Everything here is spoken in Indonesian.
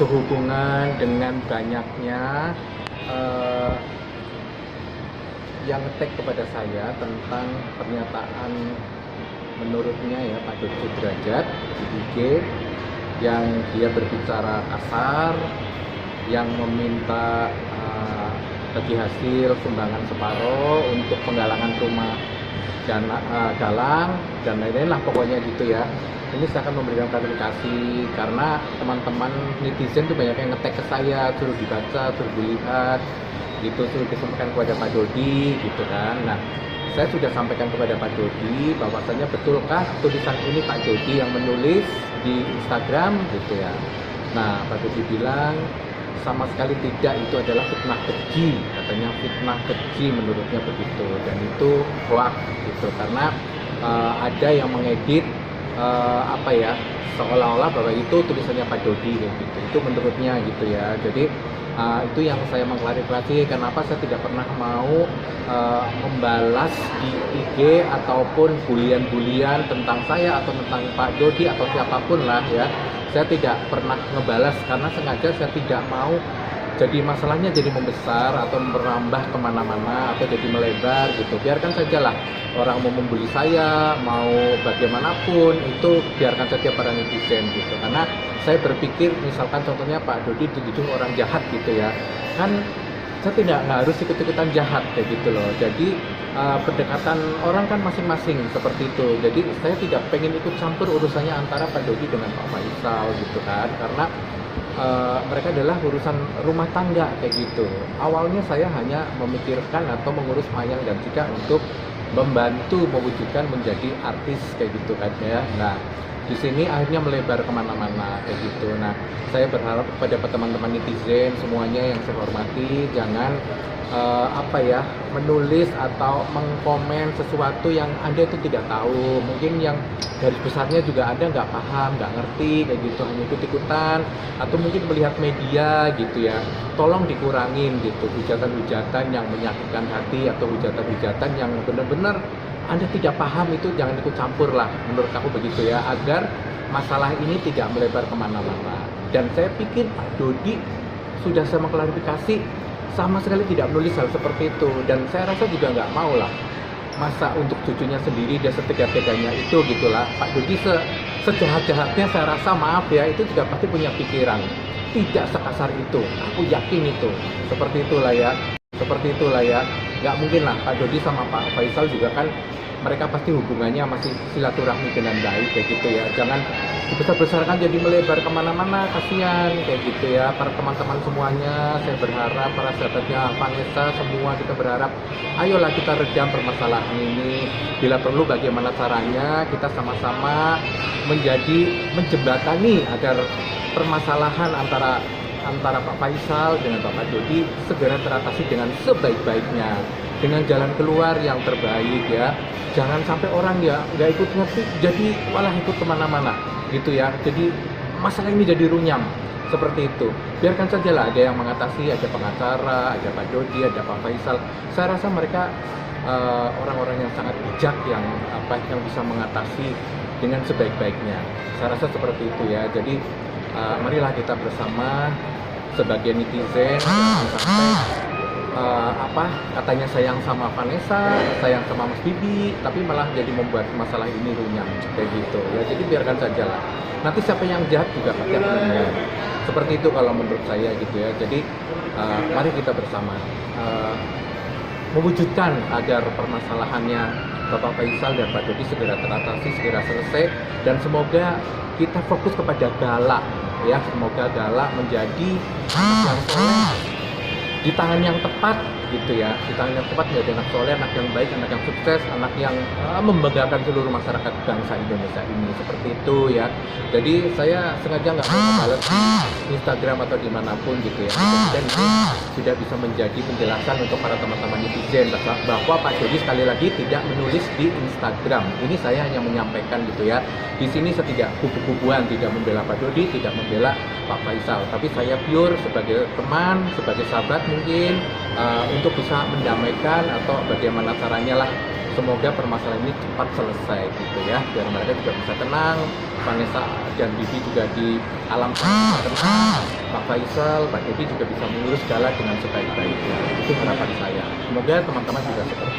sehubungan dengan banyaknya eh, yang ngetek kepada saya tentang pernyataan menurutnya ya Pak Dodi Sudrajat di IG, yang dia berbicara kasar, yang meminta bagi hasil sumbangan separuh untuk penggalangan rumah galang dan lain-lain lah pokoknya gitu ya. Ini saya akan memberikan klarifikasi karena teman-teman netizen tuh banyak yang ngetek ke saya, suruh dibaca, suruh dilihat gitu, suruh disampaikan kepada Pak Dodi gitu kan. Nah, saya sudah sampaikan kepada Pak Dodi bahwasanya betulkah tulisan ini Pak Dodi yang menulis di Instagram gitu ya. Nah, Pak Dodi bilang sama sekali tidak, itu adalah fitnah keji, katanya fitnah keji menurutnya begitu, dan itu hoax gitu karena ada yang mengedit seolah-olah bahwa itu tulisannya Pak Dodi kayak gitu, itu menurutnya gitu ya. Jadi itu yang saya mengklarifikasi kenapa saya tidak pernah mau membalas di IG ataupun bulian-bulian tentang saya atau tentang Pak Dodi atau siapapun lah ya. Saya tidak pernah ngebalas karena sengaja saya tidak mau jadi masalahnya jadi membesar atau merambah kemana-mana atau jadi melebar gitu. Biarkan saja lah orang mau membuli saya, mau bagaimanapun itu biarkan saja para netizen gitu. Karena saya berpikir misalkan contohnya Pak Dodi dituduh orang jahat gitu ya, kan saya tidak harus ikut-ikutan jahat kayak gitu loh. Jadi pendekatan orang kan masing-masing seperti itu. Jadi saya tidak pengen ikut campur urusannya antara Pak Dodi dengan Pak Faisal gitu kan, karena mereka adalah urusan rumah tangga kayak gitu. Awalnya saya hanya memikirkan atau mengurus Mayang dan Cika untuk membantu mewujudkan menjadi artis kayak gitu kan ya. Nah, di sini akhirnya melebar kemana-mana kayak gitu. Nah, saya berharap kepada teman-teman netizen semuanya yang saya hormati, jangan menulis atau mengkomen sesuatu yang Anda itu tidak tahu. Mungkin yang garis besarnya juga Anda nggak paham, nggak ngerti kayak gitu, hanya ikut-ikutan atau mungkin melihat media gitu ya. Tolong dikurangin gitu hujatan-hujatan yang menyakitkan hati atau hujatan-hujatan yang benar-benar Anda tidak paham, itu jangan ikut campur lah menurut aku begitu ya, agar masalah ini tidak melebar kemana-mana. Dan saya pikir Pak Dodi sudah saya mengklarifikasi sama sekali tidak menulis hal seperti itu, dan saya rasa juga nggak mau lah masa untuk cucunya sendiri dia setega-teganya itu gitulah. Pak Dodi sejahat-jahatnya saya rasa, maaf ya, itu juga pasti punya pikiran, tidak sekasar itu, aku yakin itu seperti itulah ya, nggak mungkin lah Pak Dodi sama Pak Faisal juga kan mereka pasti hubungannya masih silaturahmi dengan baik kayak gitu ya. Jangan dibesar-besarkan jadi melebar kemana-mana, kasihan kayak gitu ya. Para teman-teman semuanya, saya berharap para sahabatnya Vanessa semua, kita berharap ayolah kita redam permasalahan ini. Bila perlu bagaimana caranya kita sama-sama menjembatani agar permasalahan antara Pak Faisal dengan Pak Dodi segera teratasi dengan sebaik-baiknya, dengan jalan keluar yang terbaik ya. Jangan sampai orang ya nggak ikut ngerti jadi malah ikut kemana-mana gitu ya. Jadi masalah ini jadi runyam seperti itu. Biarkan saja lah, ada yang mengatasi, ada pengacara, ada Pak Dodi, ada Pak Faisal. Saya rasa mereka orang-orang yang sangat bijak yang bisa mengatasi dengan sebaik-baiknya. Saya rasa seperti itu ya. Jadi marilah kita bersama sebagai netizen sampai katanya sayang sama Vanessa, sayang sama Mas Bibi, tapi malah jadi membuat masalah ini runyam kayak gitu ya. Jadi biarkan saja lah. Nanti siapa yang jahat juga pasti akan menang. Seperti itu kalau menurut saya gitu ya. Jadi mari kita bersama mewujudkan agar permasalahannya Bapak Faisal dan Pak Dodi segera teratasi, segera selesai, dan semoga kita fokus kepada Gala ya. Semoga Gala menjadi yang soleh di tangan yang tepat gitu ya, di tangan yang tepat, menjadi anak soleh, anak yang baik, anak yang sukses, anak yang membanggakan seluruh masyarakat bangsa Indonesia ini, seperti itu ya. Jadi saya sengaja nggak mau membalas di Instagram atau dimanapun gitu ya, dan ini sudah bisa menjadi penjelasan untuk para teman-teman netizen bahwa Pak Dodi sekali lagi tidak menulis di Instagram. Ini saya hanya menyampaikan gitu ya. Di sini saya tidak kubu-kubuan, tidak membela Pak Dodi, tidak membela Pak Faisal, tapi saya pure sebagai teman, sebagai sahabat mungkin untuk bisa mendamaikan atau bagaimana caranya lah semoga permasalahan ini cepat selesai gitu ya, biar mereka juga bisa tenang, Vanessa dan Bibi juga di alam sana bisa tenang, Pak Faisal, Pak Dedi juga bisa mengurus segala dengan sebaik-baiknya. Itu harapan saya. Semoga teman-teman juga seperti